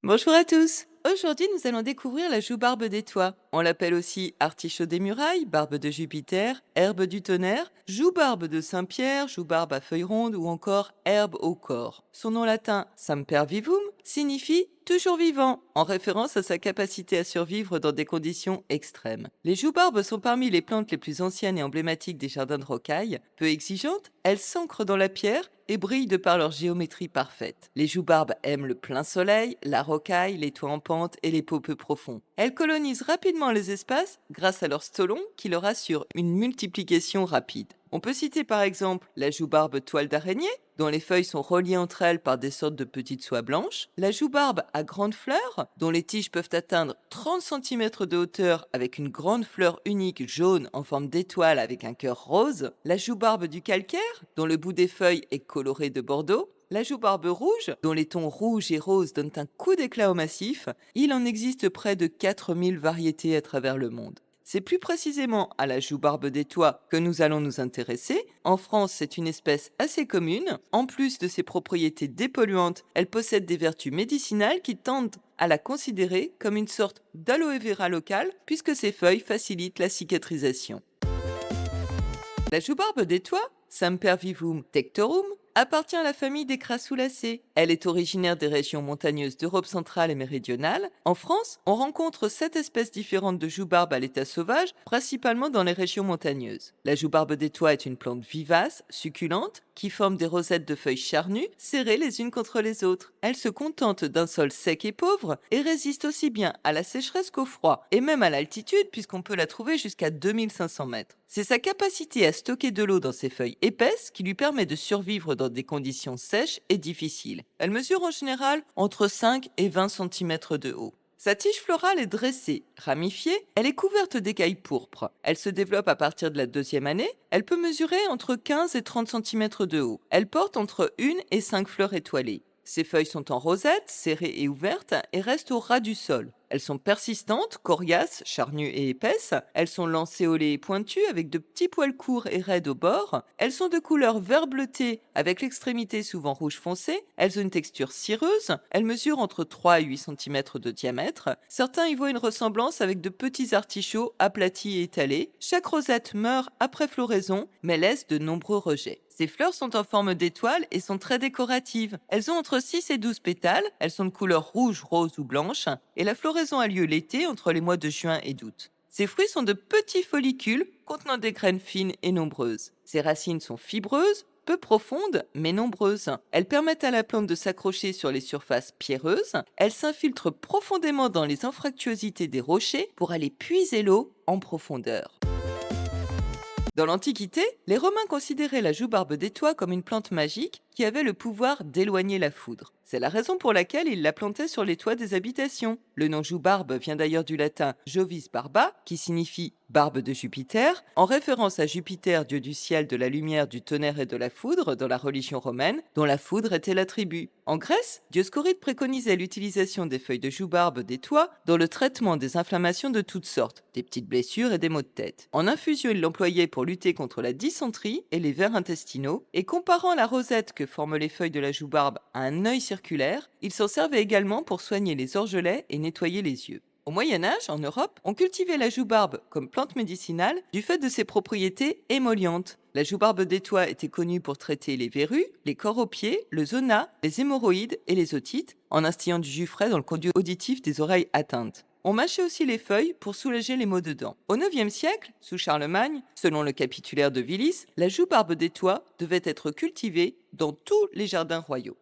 Bonjour à tous. Aujourd'hui, nous allons découvrir la joue-barbe des toits. On l'appelle aussi artichaut des murailles, barbe de Jupiter, herbe du tonnerre, joue-barbe de Saint-Pierre, joue-barbe à feuilles rondes ou encore herbe au corps. Son nom latin, Sempervivum, signifie toujours vivant, en référence à sa capacité à survivre dans des conditions extrêmes. Les joue-barbes sont parmi les plantes les plus anciennes et emblématiques des jardins de rocaille. Peu exigeantes, elles s'ancrent dans la pierre et brillent de par leur géométrie parfaite. Les joue-barbes aiment le plein soleil, la rocaille, les toits en pente et les pots peu profonds. Elles colonisent rapidement les espaces grâce à leur stolon qui leur assure une multiplication rapide. On peut citer par exemple la joue-barbe toile d'araignée, dont les feuilles sont reliées entre elles par des sortes de petites soies blanches, la joue-barbe à grandes fleurs, dont les tiges peuvent atteindre 30 cm de hauteur avec une grande fleur unique jaune en forme d'étoile avec un cœur rose, la joue-barbe du calcaire, dont le bout des feuilles est coloré de bordeaux, la joue-barbe rouge, dont les tons rouge et rose donnent un coup d'éclat au massif. Il en existe près de 4000 variétés à travers le monde. C'est plus précisément à la joue-barbe des toits que nous allons nous intéresser. En France, c'est une espèce assez commune. En plus de ses propriétés dépolluantes, elle possède des vertus médicinales qui tendent à la considérer comme une sorte d'aloe vera local, puisque ses feuilles facilitent la cicatrisation. La joue-barbe des toits, Sempervivum tectorum, appartient à la famille des crassulacées. Elle est originaire des régions montagneuses d'Europe centrale et méridionale. En France, on rencontre 7 espèces différentes de joue-barbe à l'état sauvage, principalement dans les régions montagneuses. La joue-barbe des toits est une plante vivace, succulente, qui forme des rosettes de feuilles charnues, serrées les unes contre les autres. Elle se contente d'un sol sec et pauvre et résiste aussi bien à la sécheresse qu'au froid, et même à l'altitude puisqu'on peut la trouver jusqu'à 2500 mètres. C'est sa capacité à stocker de l'eau dans ses feuilles épaisses qui lui permet de survivre dans des conditions sèches et difficiles. Elle mesure en général entre 5 et 20 cm de haut. Sa tige florale est dressée, ramifiée, elle est couverte d'écailles pourpres. Elle se développe à partir de la deuxième année, elle peut mesurer entre 15 et 30 cm de haut. Elle porte entre 1 et 5 fleurs étoilées. Ses feuilles sont en rosette, serrées et ouvertes, et restent au ras du sol. Elles sont persistantes, coriaces, charnues et épaisses. Elles sont lancéolées et pointues avec de petits poils courts et raides au bord. Elles sont de couleur vert bleuté avec l'extrémité souvent rouge foncé. Elles ont une texture cireuse. Elles mesurent entre 3 et 8 cm de diamètre. Certains y voient une ressemblance avec de petits artichauts aplatis et étalés. Chaque rosette meurt après floraison, mais laisse de nombreux rejets. Ces fleurs sont en forme d'étoile et sont très décoratives. Elles ont entre 6 et 12 pétales, elles sont de couleur rouge, rose ou blanche, et la floraison a lieu l'été entre les mois de juin et d'août. Ces fruits sont de petits follicules contenant des graines fines et nombreuses. Ces racines sont fibreuses, peu profondes, mais nombreuses. Elles permettent à la plante de s'accrocher sur les surfaces pierreuses. Elles s'infiltrent profondément dans les anfractuosités des rochers pour aller puiser l'eau en profondeur. Dans l'Antiquité, les Romains considéraient la joue-barbe des toits comme une plante magique qui avait le pouvoir d'éloigner la foudre. C'est la raison pour laquelle ils la plantaient sur les toits des habitations. Le nom joue-barbe vient d'ailleurs du latin Jovis barba, qui signifie barbe de Jupiter, en référence à Jupiter, dieu du ciel, de la lumière, du tonnerre et de la foudre dans la religion romaine, dont la foudre était l'attribut. En Grèce, Dioscoride préconisait l'utilisation des feuilles de joue-barbe des toits dans le traitement des inflammations de toutes sortes, des petites blessures et des maux de tête. En infusion, il l'employait pour lutter contre la dysenterie et les vers intestinaux, et comparant la rosette que forment les feuilles de la joue-barbe à un œil circulaire, il s'en servait également pour soigner les orgelets et nettoyer les yeux. Au Moyen-Âge, en Europe, on cultivait la joue-barbe comme plante médicinale du fait de ses propriétés émollientes. La joue-barbe des toits était connue pour traiter les verrues, les corps aux pieds, le zona, les hémorroïdes et les otites, en instillant du jus frais dans le conduit auditif des oreilles atteintes. On mâchait aussi les feuilles pour soulager les maux de dents. Au IXe siècle, sous Charlemagne, selon le capitulaire de Willis, la joue-barbe des toits devait être cultivée dans tous les jardins royaux.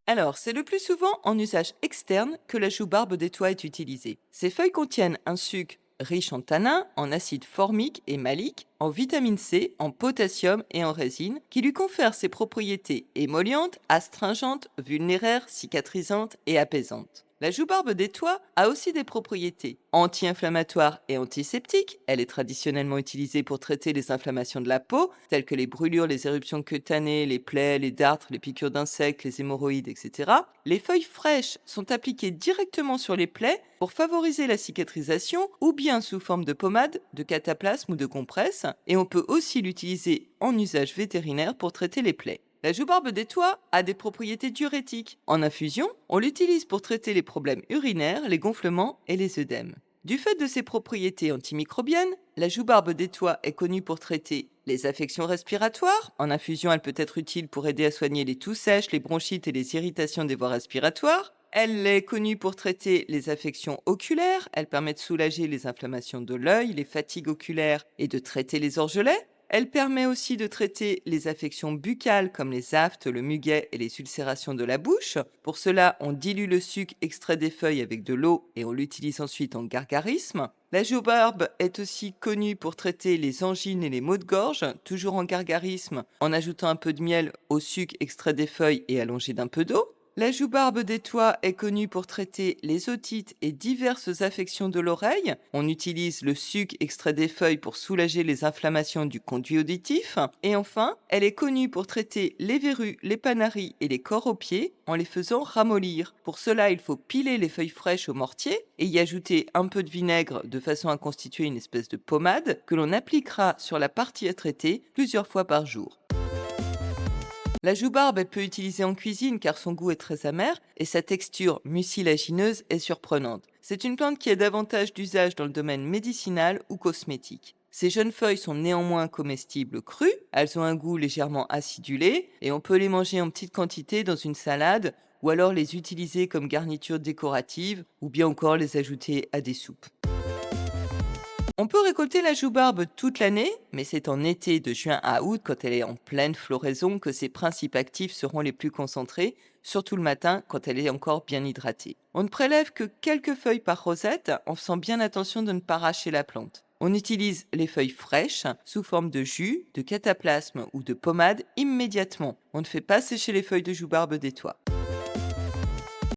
Alors, c'est le plus souvent en usage externe que la joue-barbe des toits est utilisée. Ces feuilles contiennent un sucre riche en tanins, en acide formique et malique, en vitamine C, en potassium et en résine, qui lui confèrent ses propriétés émollientes, astringentes, vulnéraires, cicatrisantes et apaisantes. La joue-barbe des toits a aussi des propriétés anti-inflammatoires et antiseptiques. Elle est traditionnellement utilisée pour traiter les inflammations de la peau, telles que les brûlures, les éruptions cutanées, les plaies, les dartres, les piqûres d'insectes, les hémorroïdes, etc. Les feuilles fraîches sont appliquées directement sur les plaies pour favoriser la cicatrisation ou bien sous forme de pommade, de cataplasme ou de compresse. Et on peut aussi l'utiliser en usage vétérinaire pour traiter les plaies. La joubarbe des toits a des propriétés diurétiques. En infusion, on l'utilise pour traiter les problèmes urinaires, les gonflements et les œdèmes. Du fait de ses propriétés antimicrobiennes, la joubarbe des toits est connue pour traiter les affections respiratoires. En infusion, elle peut être utile pour aider à soigner les toux sèches, les bronchites et les irritations des voies respiratoires. Elle est connue pour traiter les affections oculaires. Elle permet de soulager les inflammations de l'œil, les fatigues oculaires et de traiter les orgelets. Elle permet aussi de traiter les affections buccales comme les aftes, le muguet et les ulcérations de la bouche. Pour cela, on dilue le suc extrait des feuilles avec de l'eau et on l'utilise ensuite en gargarisme. La joubarbe est aussi connue pour traiter les angines et les maux de gorge, toujours en gargarisme, en ajoutant un peu de miel au suc extrait des feuilles et allongé d'un peu d'eau. La joubarbe des toits est connue pour traiter les otites et diverses affections de l'oreille. On utilise le suc extrait des feuilles pour soulager les inflammations du conduit auditif. Et enfin, elle est connue pour traiter les verrues, les panaries et les corps aux pieds en les faisant ramollir. Pour cela, il faut piler les feuilles fraîches au mortier et y ajouter un peu de vinaigre de façon à constituer une espèce de pommade que l'on appliquera sur la partie à traiter plusieurs fois par jour. La joubarbe est peu utilisée en cuisine car son goût est très amer et sa texture mucilagineuse est surprenante. C'est une plante qui a davantage d'usage dans le domaine médicinal ou cosmétique. Ces jeunes feuilles sont néanmoins comestibles crues, elles ont un goût légèrement acidulé et on peut les manger en petite quantité dans une salade ou alors les utiliser comme garniture décorative ou bien encore les ajouter à des soupes. On peut récolter la joubarbe toute l'année, mais c'est en été de juin à août, quand elle est en pleine floraison, que ses principes actifs seront les plus concentrés, surtout le matin quand elle est encore bien hydratée. On ne prélève que quelques feuilles par rosette en faisant bien attention de ne pas arracher la plante. On utilise les feuilles fraîches sous forme de jus, de cataplasme ou de pommade immédiatement. On ne fait pas sécher les feuilles de joubarbe des toits.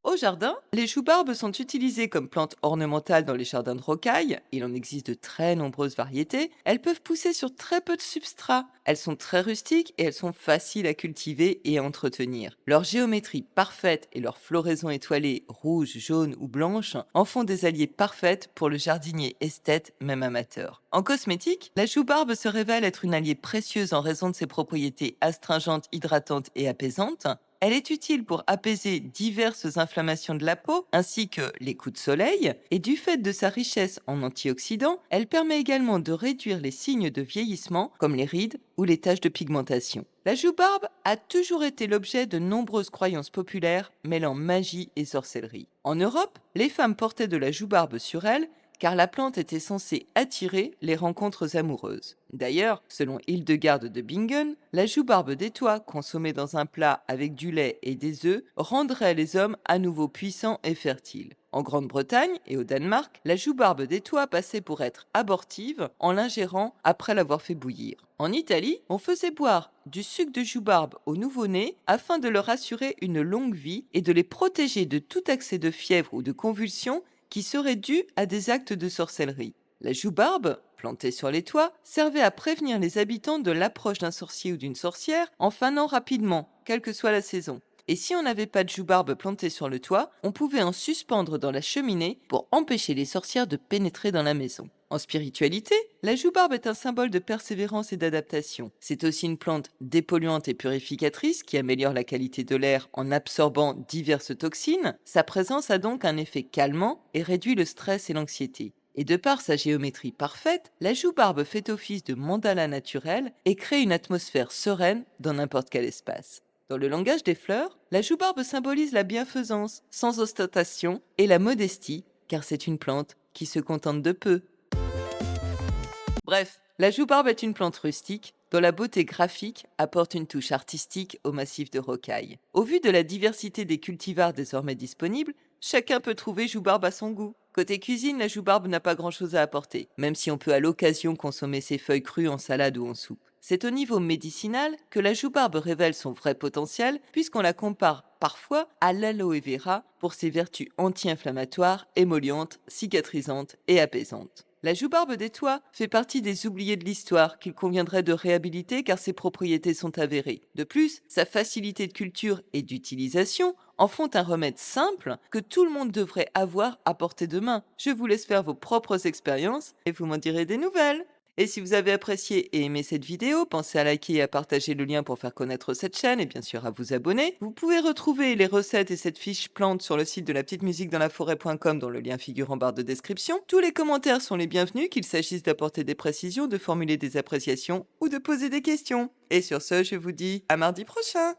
Au jardin, les joubarbes sont utilisées comme plantes ornementales dans les jardins de rocaille. Il en existe de très nombreuses variétés. Elles peuvent pousser sur très peu de substrat. Elles sont très rustiques et elles sont faciles à cultiver et à entretenir. Leur géométrie parfaite et leur floraison étoilée rouge, jaune ou blanche en font des alliés parfaites pour le jardinier esthète, même amateur. En cosmétique, la joubarbe se révèle être une alliée précieuse en raison de ses propriétés astringentes, hydratantes et apaisantes. Elle est utile pour apaiser diverses inflammations de la peau ainsi que les coups de soleil et du fait de sa richesse en antioxydants, elle permet également de réduire les signes de vieillissement comme les rides ou les taches de pigmentation. La joubarbe a toujours été l'objet de nombreuses croyances populaires mêlant magie et sorcellerie. En Europe, les femmes portaient de la joubarbe sur elles car la plante était censée attirer les rencontres amoureuses. D'ailleurs, selon Hildegarde de Bingen, la joubarbe des toits consommée dans un plat avec du lait et des œufs rendrait les hommes à nouveau puissants et fertiles. En Grande-Bretagne et au Danemark, la joubarbe des toits passait pour être abortive en l'ingérant après l'avoir fait bouillir. En Italie, on faisait boire du sucre de joubarbe aux nouveau-nés afin de leur assurer une longue vie et de les protéger de tout accès de fièvre ou de convulsion qui serait dû à des actes de sorcellerie. La joubarbe, plantée sur les toits, servait à prévenir les habitants de l'approche d'un sorcier ou d'une sorcière en fanant rapidement, quelle que soit la saison. Et si on n'avait pas de joubarbe plantée sur le toit, on pouvait en suspendre dans la cheminée pour empêcher les sorcières de pénétrer dans la maison. En spiritualité, la joubarbe est un symbole de persévérance et d'adaptation. C'est aussi une plante dépolluante et purificatrice qui améliore la qualité de l'air en absorbant diverses toxines. Sa présence a donc un effet calmant et réduit le stress et l'anxiété. Et de par sa géométrie parfaite, la joubarbe fait office de mandala naturel et crée une atmosphère sereine dans n'importe quel espace. Dans le langage des fleurs, la joubarbe symbolise la bienfaisance, sans ostentation, et la modestie, car c'est une plante qui se contente de peu. Bref, la joubarbe est une plante rustique dont la beauté graphique apporte une touche artistique au massif de rocaille. Au vu de la diversité des cultivars désormais disponibles, chacun peut trouver joubarbe à son goût. Côté cuisine, la joubarbe n'a pas grand-chose à apporter, même si on peut à l'occasion consommer ses feuilles crues en salade ou en soupe. C'est au niveau médicinal que la joubarbe révèle son vrai potentiel puisqu'on la compare parfois à l'aloe vera pour ses vertus anti-inflammatoires, émollientes, cicatrisantes et apaisantes. La joubarbe des toits fait partie des oubliés de l'histoire qu'il conviendrait de réhabiliter car ses propriétés sont avérées. De plus, sa facilité de culture et d'utilisation en font un remède simple que tout le monde devrait avoir à portée de main. Je vous laisse faire vos propres expériences et vous m'en direz des nouvelles. Et si vous avez apprécié et aimé cette vidéo, pensez à liker et à partager le lien pour faire connaître cette chaîne et bien sûr à vous abonner. Vous pouvez retrouver les recettes et cette fiche plante sur le site de la petite musique dans la forêt.com dont le lien figure en barre de description. Tous les commentaires sont les bienvenus, qu'il s'agisse d'apporter des précisions, de formuler des appréciations ou de poser des questions. Et sur ce, je vous dis à mardi prochain.